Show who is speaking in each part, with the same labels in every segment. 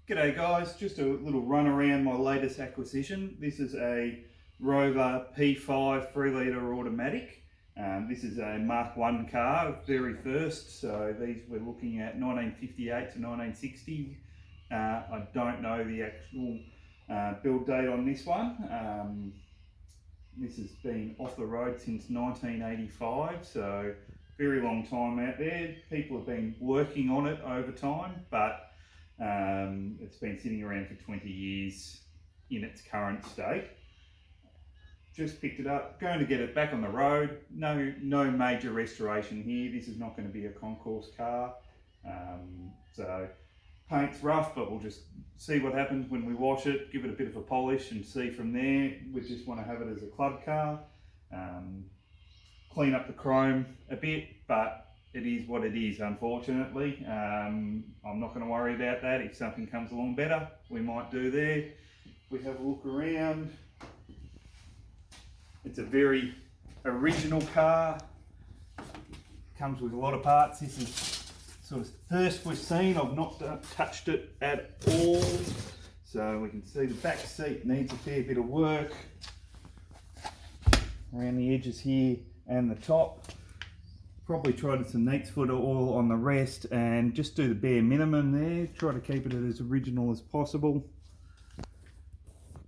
Speaker 1: G'day guys, just a little run around my latest acquisition. This is a Rover P5 3 litre automatic. This is a Mark 1 car, very first, so these we're looking at 1958 to 1960. I don't know the actual build date on this one. This has been off the road since 1985, so very long time out there. People have been working on it over time, but it's been sitting around for 20 years in its current state. Just picked it up, going to get it back on the road. No major restoration here. This is not going to be a concourse car. So paint's rough, but we'll just see what happens when we wash it, give it a bit of a polish and see from there. We just want to have it as a club car. Clean up the chrome a bit, but it is what it is, unfortunately. I'm not going to worry about that. If something comes along better, we might do there. We have a look around. It's a very original car. Comes with a lot of parts. This is sort of the first we've seen. I've not touched it at all. So we can see the back seat needs a fair bit of work around the edges here and the top. Probably tried some neat foot oil on the rest and just do the bare minimum there. Try to keep it as original as possible.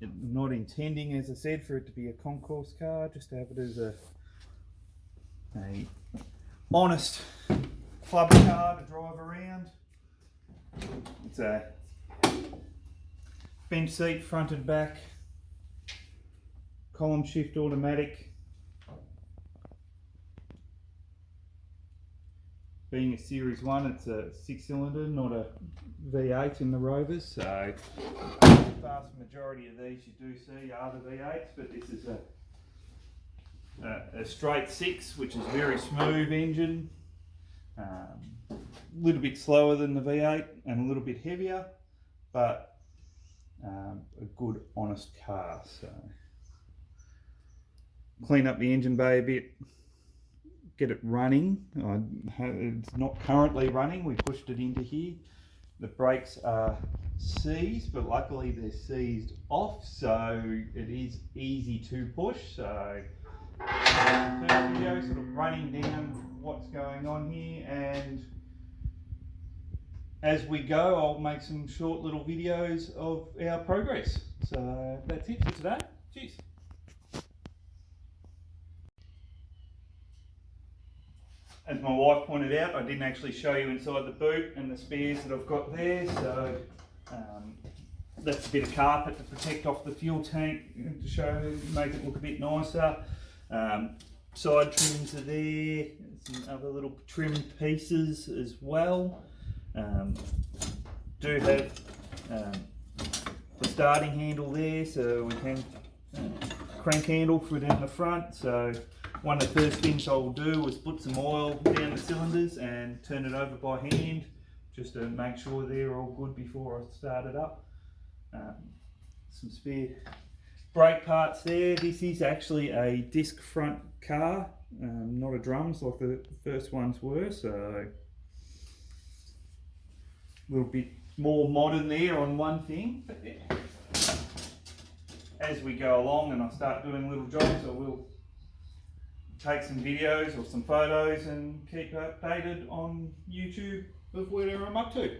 Speaker 1: Not intending, as I said, for it to be a concourse car, just to have it as a honest club car to drive around. It's a bench seat, front and back, column shift automatic. Being a Series 1, it's a 6-cylinder, not a V8 in the Rovers, so the vast majority of these you do see are the V8s, but this is a straight 6, which is very smooth engine, a little bit slower than the V8 and a little bit heavier, but a good honest car. So clean up the engine bay a bit, get it running. It's not currently running. We pushed it into here. The brakes are seized, but luckily they're seized off, so it is easy to push. So first video sort of running down what's going on here, and as we go I'll make some short little videos of our progress. So that's it for today. Cheers. As my wife pointed out, I didn't actually show you inside the boot and the spares that I've got there, so that's a bit of carpet to protect off the fuel tank to make it look a bit nicer. Side trims are there, some other little trim pieces as well. Do have the starting handle there, so we can crank handle for it in the front. So one of the first things I'll do is put some oil down the cylinders and turn it over by hand, just to make sure they're all good before I start it up. Some spare brake parts there. This is actually a disc front car, not a drums like the first ones were, so a little bit more modern there on one thing. But yeah, as we go along and I start doing little jobs, I will take some videos or some photos and keep updated on YouTube of where I'm up to.